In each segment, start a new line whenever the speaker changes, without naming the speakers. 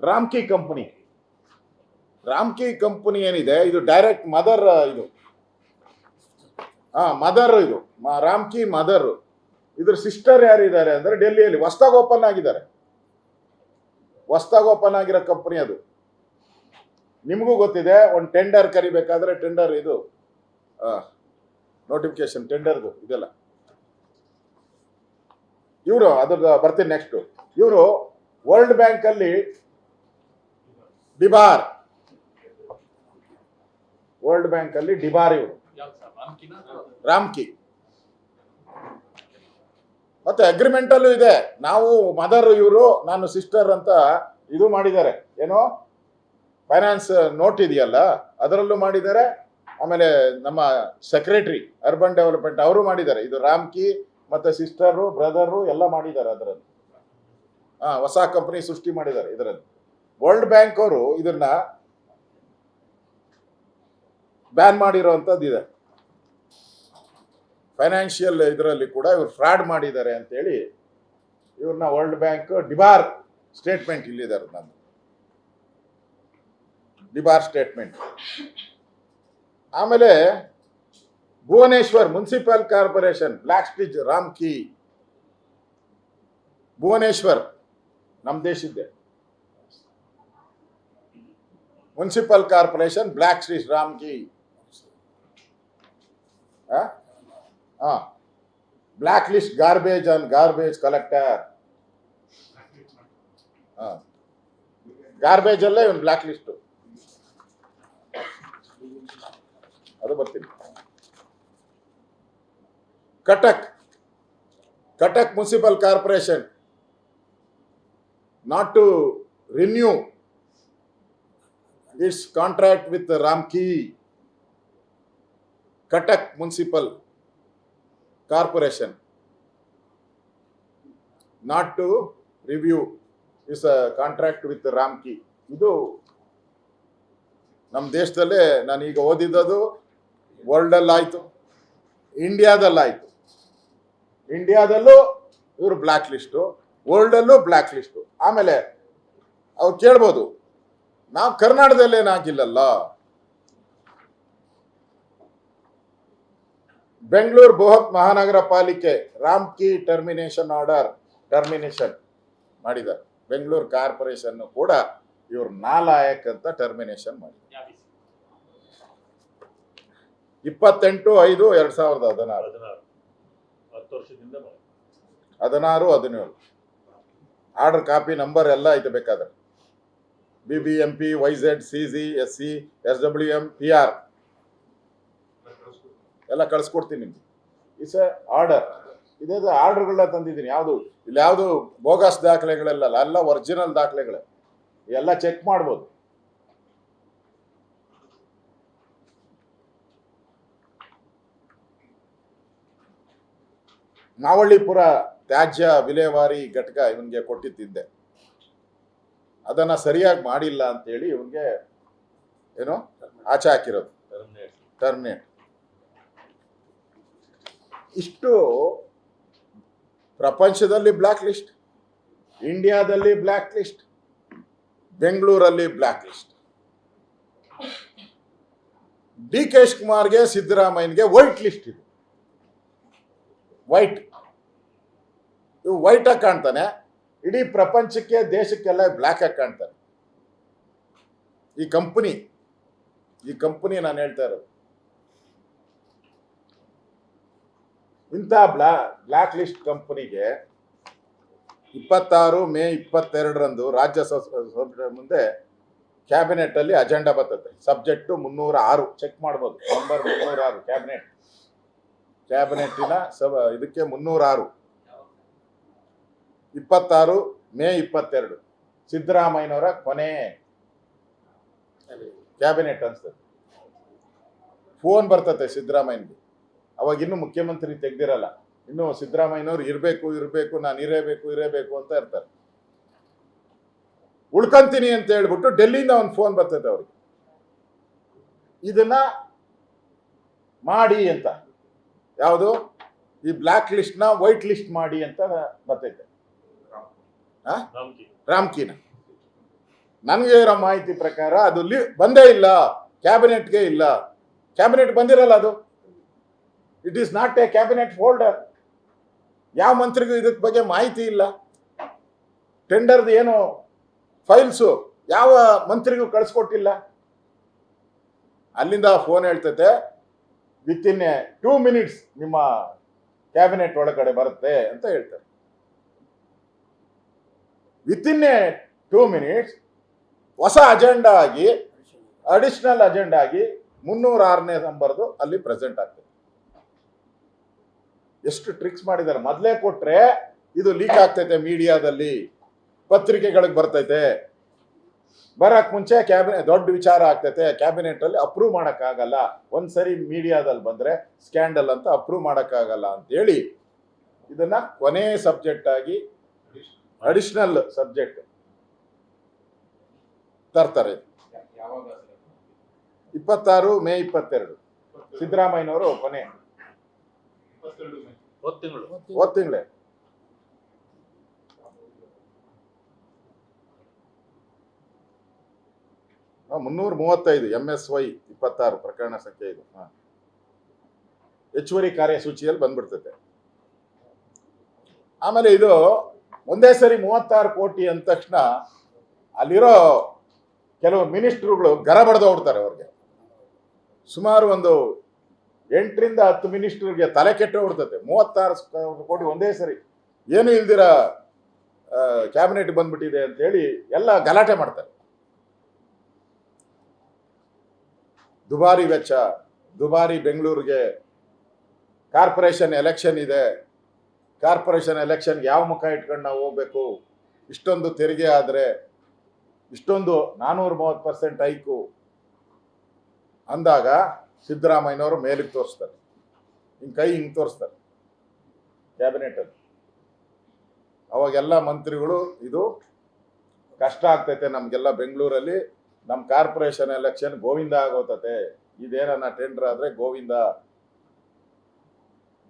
Ramky company. Ramky company ಏನಿದೆ ಇದು direct mother, ಇದು ಮದರ್, ಇದು ರಾಮ್ಕಿ ಮದರ್. ಇದ್ರ ಸಿಸ್ಟರ್ ಯಾರಿದ್ದಾರೆ ಅಂದ್ರೆ ಡೆಲ್ಲಿಯಲ್ಲಿ ಹೊಸದಾಗಿ ಓಪನ್ ಆಗಿದ್ದಾರೆ. ಹೊಸದಾಗಿ ಓಪನ್ ಆಗಿರೋ ಕಂಪನಿ ಅದು. ನಿಮಗೂ ಗೊತ್ತಿದೆ, ಒಂದು ಟೆಂಡರ್ ಕರಿಬೇಕಾದ್ರೆ ಟೆಂಡರ್ ಇದು ನೋಟಿಫಿಕೇಶನ್ ಟೆಂಡರ್ದು ಇದೆಲ್ಲ. ಇವರು ಅದ್ರ ಬರ್ತೀನಿ ನೆಕ್ಸ್ಟ್. ಇವರು ವರ್ಲ್ಡ್ ಬ್ಯಾಂಕ್ ಅಲ್ಲಿ ಡಿಬಾರ್, ವರ್ಲ್ಡ್ ಬ್ಯಾಂಕ್ ಅಲ್ಲಿ ಡಿಬಾರ್ ಇವರು ರಾಮ್ಕಿ. ಮತ್ತೆ ಅಗ್ರಿಮೆಂಟ್ ಅಲ್ಲೂ ಇದೆ, ನಾವು ಮದರ್ ಇವರು ನಾನು ಸಿಸ್ಟರ್ ಅಂತ ಇದು ಮಾಡಿದ್ದಾರೆ. ಏನೋ ಫೈನಾನ್ಸ್ ನೋಟ್ ಇದೆಯಲ್ಲ ಅದರಲ್ಲೂ ಮಾಡಿದ್ದಾರೆ. ಆಮೇಲೆ ನಮ್ಮ ಸೆಕ್ರೆಟರಿ ಅರ್ಬನ್ ಡೆವಲಪ್ಮೆಂಟ್ ಅವರು ಮಾಡಿದ್ದಾರೆ. ಇದು ರಾಮ್ಕಿ ಮತ್ತೆ ಸಿಸ್ಟರು ಬ್ರದರು ಎಲ್ಲ ಮಾಡಿದ್ದಾರೆ ಅದರಲ್ಲಿ. ಹೊಸ ಕಂಪನಿ ಸೃಷ್ಟಿ ಮಾಡಿದ್ದಾರೆ ಇದರಲ್ಲಿ. ವರ್ಲ್ಡ್ ಬ್ಯಾಂಕ್ ಅವರು ಇದನ್ನ ಬ್ಯಾನ್ ಮಾಡಿರೋಂಥದ್ದು ಇದೆ. ಫೈನಾನ್ಷಿಯಲ್ ಇದರಲ್ಲಿ ಕೂಡ ಇವರು ಫ್ರಾಡ್ ಮಾಡಿದ್ದಾರೆ ಅಂತೇಳಿ ಇವ್ರನ್ನ ವರ್ಲ್ಡ್ ಬ್ಯಾಂಕ್ ಡಿಬಾರ್ ಸ್ಟೇಟ್ಮೆಂಟ್ ಇಲ್ಲಿದ್ದಾರೆ. ನಾನು ಡಿಬಾರ್ ಸ್ಟೇಟ್ಮೆಂಟ್. ಆಮೇಲೆ Bhubaneswar municipal corporation blacklists Ramky. Bhubaneswar ನಮ್ಮ ದೇಶದ್ದೇ. Municipal corporation blacklists Ramky. Blacklist garbage on garbage collector. Garbage ಅಲ್ಲೇ ಇವನ್ ಬ್ಲ್ಯಾಕ್ ಲಿಸ್ಟ್ ಅದು ಬರ್ತೀನಿ. Cuttack municipal corporation not to renew its contract with Ramky. Cuttack municipal corporation not to review is contract with Ramky. ಇದು ನಮ್ಮ ದೇಶದಲ್ಲೇ ನಾನು ಈಗ ಓದಿದ್ದು ವರ್ಲ್ಡಲ್ಲಾಯಿತು, ಇಂಡಿಯಾದಲ್ಲಾಯಿತು. ಇಂಡಿಯಾದಲ್ಲೂ ಇವರು ಬ್ಲ್ಯಾಕ್ ಲಿಸ್ಟು, ವರ್ಲ್ಡಲ್ಲೂ ಬ್ಲ್ಯಾಕ್ ಲಿಸ್ಟು. ಆಮೇಲೆ ಅವ್ರು ಕೇಳ್ಬೋದು, ನಾವು ಕರ್ನಾಟಕದಲ್ಲೇನಾಗಿಲ್ಲಲ್ಲ. ಬೆಂಗಳೂರು ಬೃಹತ್ ಮಹಾನಗರ ಪಾಲಿಕೆ ರಾಮ್ಕಿ ಟರ್ಮಿನೇಷನ್ ಆರ್ಡರ್ ಟರ್ಮಿನೇಷನ್ ಮಾಡಿದ್ದಾರೆ. ಬೆಂಗಳೂರು ಕಾರ್ಪೊರೇಷನ್ ಕೂಡ ಇವರು ನಾಲಾಯಕ್ ಅಂತ ಟರ್ಮಿನೇಷನ್ ಮಾಡಿದ್ದಾರೆ. 28/5/2016 16-17 ಆರ್ಡರ್ ಕಾಪಿ ನಂಬರ್ ಎಲ್ಲ ಐತೆ. ಬೇಕಾದ್ರೆ BBMP YZ CZ SC SWM PR ಎಲ್ಲ ಕಳಿಸ್ಕೊಡ್ತೀನಿ ನಿಮ್ಗೆ. It's order. ಇದೇ ಆರ್ಡರ್ಗಳನ್ನ ತಂದಿದ್ದೀನಿ. ಯಾವುದು ಇಲ್ಲಿ ಯಾವುದು ಬೋಗಸ್ ದಾಖಲೆಗಳೆಲ್ಲ, ಎಲ್ಲ ಒರಿಜಿನಲ್ ದಾಖಲೆಗಳೇ. ಎಲ್ಲ ಚೆಕ್ ಮಾಡ್ಬೋದು. ನಾವಳ್ಳಿಪುರ ತ್ಯಾಜ್ಯ ವಿಲೇವಾರಿ ಘಟಕ ಇವನ್ಗೆ ಕೊಟ್ಟಿದ್ದೆ. ಅದನ್ನ ಸರಿಯಾಗಿ ಮಾಡಿಲ್ಲ ಅಂತೇಳಿ ಇವನ್ಗೆ ಏನೋ ಆಚೆ ಹಾಕಿರೋದು, ಟರ್ಮಿನೇಟ್. ಇಷ್ಟು ಪ್ರಪಂಚದಲ್ಲಿ ಬ್ಲ್ಯಾಕ್ ಲಿಸ್ಟ್, ಇಂಡಿಯಾದಲ್ಲಿ ಬ್ಲ್ಯಾಕ್ ಲಿಸ್ಟ್, ಬೆಂಗಳೂರಲ್ಲಿ ಬ್ಲ್ಯಾಕ್ ಲಿಸ್ಟ್. DK ಶಿವಕುಮಾರ್ಗೆ ಸಿದ್ದರಾಮಯ್ಯನಿಗೆ ವೈಟ್ ಲಿಸ್ಟ್. ಇದು ವೈಟ್, ಇವು ವೈಟ್ ಆಗಿ ಕಾಣ್ತಾನೆ. ಇಡೀ ಪ್ರಪಂಚಕ್ಕೆ ದೇಶಕ್ಕೆಲ್ಲ ಬ್ಲ್ಯಾಕ್ ಆಗಿ ಕಾಣ್ತಾನೆ. ಈ ಕಂಪನಿ ನಾನು ಹೇಳ್ತಾ ಇರೋದು. ಇಂಥ ಬ್ಲ್ಯಾಕ್ ಲಿಸ್ಟ್ ಕಂಪನಿಗೆ 26 ಮೇ 22 ರಾಜ್ಯಸಭೆ ಮುಂದೆ ಕ್ಯಾಬಿನೆಟ್ ಅಲ್ಲಿ ಅಜೆಂಡಾ ಬರ್ತದೆ. ಸಬ್ಜೆಕ್ಟು 306 ಚೆಕ್ ಮಾಡ್ಬೋದು. ನಂಬರ್ 306 ಕ್ಯಾಬಿನೆಟ್ಟಿನ ಇದಕ್ಕೆ 306. 26 ಮೇ 22 ಸಿದ್ದರಾಮಯ್ಯನವರ ಕೊನೆ ಕ್ಯಾಬಿನೆಟ್ ಅನ್ಸ್ತದೆ. ಫೋನ್ ಬರ್ತತೆ ಸಿದ್ದರಾಮಯ್ಯನಿಗೆ. ಅವಾಗ ಇನ್ನೂ ಮುಖ್ಯಮಂತ್ರಿ ತೆಗ್ದಿರಲ್ಲ. ಇನ್ನು ಸಿದ್ದರಾಮಯ್ಯನವ್ರು ಇರಬೇಕು ನಾನು ಇರಬೇಕು ಅಂತ ಇರ್ತಾರೆ. ಉಳ್ಕೊಂತೀನಿ ಅಂತ ಹೇಳ್ಬಿಟ್ಟು ಡೆಲ್ಲಿಯಿಂದ ಒಂದು ಫೋನ್ ಬರ್ತೈತೆ ಅವ್ರಿಗೆ, ಇದನ್ನ ಮಾಡಿ ಅಂತ. ಯಾವುದು ಈ ಬ್ಲ್ಯಾಕ್ ಲಿಸ್ಟ್ ನ ವೈಟ್ ಲಿಸ್ಟ್ ಮಾಡಿ ಅಂತ ಬರ್ತೈತೆ. ರಾಮ್ಕಿನ ನನಗೆ ಇರೋ ಮಾಹಿತಿ ಪ್ರಕಾರ ಅದು ಬಂದೇ ಇಲ್ಲ, ಕ್ಯಾಬಿನೆಟ್ಗೆ ಇಲ್ಲ. ಕ್ಯಾಬಿನೆಟ್ ಬಂದಿರಲ್ಲ ಅದು. It is not A cabinet folder. ಯಾವ ಮಂತ್ರಿಗೂ ಇದಕ್ಕೆ ಬಗ್ಗೆ ಮಾಹಿತಿ ಇಲ್ಲ. ಟೆಂಡರ್ದು ಏನು ಫೈಲ್ಸು ಯಾವ ಮಂತ್ರಿಗೂ ಕಳಿಸ್ಕೊಟ್ಟಿಲ್ಲ. ಅಲ್ಲಿಂದ ಫೋನ್ ಹೇಳ್ತೈತೆ, ವಿತ್ ಇನ್ 2 minutes ನಿಮ್ಮ ಕ್ಯಾಬಿನೆಟ್ ಒಳಗಡೆ ಬರುತ್ತೆ ಅಂತ ಹೇಳ್ತಾರೆ. ವಿತ್ ಇನ್ 2 minutes ಹೊಸ ಅಜೆಂಡಾ ಆಗಿ, ಅಡಿಷನಲ್ ಅಜೆಂಡಾ ಆಗಿ 306ನೇ ನಂಬರ್ದು ಅಲ್ಲಿ ಪ್ರೆಸೆಂಟ್ ಆಗ್ತದೆ. ಎಷ್ಟು ಟ್ರಿಕ್ಸ್ ಮಾಡಿದ್ದಾರೆ. ಮೊದಲೇ ಕೊಟ್ರೆ ಇದು ಲೀಕ್ ಆಗ್ತೈತೆ, ಮೀಡಿಯಾದಲ್ಲಿ ಪತ್ರಿಕೆಗಳಿಗೆ ಬರ್ತೈತೆ. ಬರಕ್ ಮುಂಚೆ ಕ್ಯಾಬಿನೆಟ್ ದೊಡ್ಡ ವಿಚಾರ ಆಗ್ತೈತೆ, ಕ್ಯಾಬಿನೆಟ್ ಅಲ್ಲಿ ಅಪ್ರೂವ್ ಮಾಡಕ್ಕಾಗಲ್ಲ. ಒಂದ್ಸರಿ ಮೀಡಿಯಾದಲ್ಲಿ ಬಂದ್ರೆ ಸ್ಕ್ಯಾಂಡಲ್ ಅಂತ ಅಪ್ರೂವ್ ಮಾಡಕ್ಕಾಗಲ್ಲ ಅಂತ ಹೇಳಿ ಇದನ್ನ ಕೊನೆ ಸಬ್ಜೆಕ್ಟ್ ಆಗಿ ಅಡಿಷನಲ್ ಸಬ್ಜೆಕ್ಟ್ ತರ್ತಾರೆ. 26 ಮೇ 22 ಸಿದ್ದರಾಮಯ್ಯನವರು ಕೊನೆ ಹೋದ ತಿಂಗಳೇ. $335 MSY 26 ಪ್ರಕರಣ ಸಂಖ್ಯೆ ಇದು. ಹೆಚ್ಚುವರಿ ಕಾರ್ಯಸೂಚಿಯಲ್ಲಿ ಬಂದ್ಬಿಡ್ತೈತೆ. ಆಮೇಲೆ ಇದು ಒಂದೇ ಸರಿ 36 ಕೋಟಿ ಅಂದ ತಕ್ಷಣ ಅಲ್ಲಿರೋ ಕೆಲವು ಮಿನಿಸ್ಟ್ರುಗಳು ಗರ ಬಡ್ದು ಹೋಗ್ತಾರೆ. ಅವ್ರಿಗೆ ಸುಮಾರು ಒಂದು 8 ರಿಂದ 10 ಮಿನಿಸ್ಟ್ರಿಗೆ ತಲೆ ಕೆಟ್ಟು ಹೊಡ್ತೈತೆ. 36 ಕೋಟಿ ಒಂದೇ ಸರಿ ಏನು ಇಲ್ದಿರ ಕ್ಯಾಬಿನೆಟ್ ಬಂದ್ಬಿಟ್ಟಿದೆ ಅಂತ ಹೇಳಿ ಎಲ್ಲ ಗಲಾಟೆ ಮಾಡ್ತಾರೆ. ದುಬಾರಿ ವೆಚ್ಚ, ದುಬಾರಿ ಬೆಂಗಳೂರಿಗೆ ಕಾರ್ಪೊರೇಷನ್ ಎಲೆಕ್ಷನ್ ಇದೆ, ಕಾರ್ಪೊರೇಷನ್ ಎಲೆಕ್ಷನ್ಗೆ ಯಾವ ಮುಖ ಇಟ್ಕೊಂಡು ನಾವು ಹೋಗ್ಬೇಕು, ಇಷ್ಟೊಂದು ತೆರಿಗೆ ಆದರೆ ಇಷ್ಟೊಂದು 430% ಹೈಕು ಅಂದಾಗ ಸಿದ್ದರಾಮಯ್ಯನವರು ಮೇಲಿಗೆ ತೋರಿಸ್ತಾರೆ, ಹಿಂಗೆ ತೋರಿಸ್ತಾರೆ ಕ್ಯಾಬಿನೆಟಲ್ಲಿ. ಅವಾಗೆಲ್ಲ ಮಂತ್ರಿಗಳು ಇದು ಕಷ್ಟ ಆಗ್ತೈತೆ ನಮಗೆಲ್ಲ ಬೆಂಗಳೂರಲ್ಲಿ, ನಮ್ಮ ಕಾರ್ಪೊರೇಷನ್ ಎಲೆಕ್ಷನ್ ಗೋವಿಂದ ಆಗೋತತೆ, ಇದೇನ ಟೆಂಡರ್ ಆದರೆ ಗೋವಿಂದ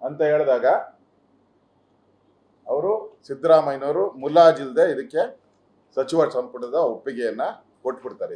ಅಂತ ಹೇಳಿದಾಗ ಅವರು ಸಿದ್ದರಾಮಯ್ಯನವರು ಮುಲಾಜಿಲ್ದೆ ಇದಕ್ಕೆ ಸಚಿವ ಸಂಪುಟದ ಒಪ್ಪಿಗೆಯನ್ನ ಕೊಟ್ಬಿಡ್ತಾರೆ.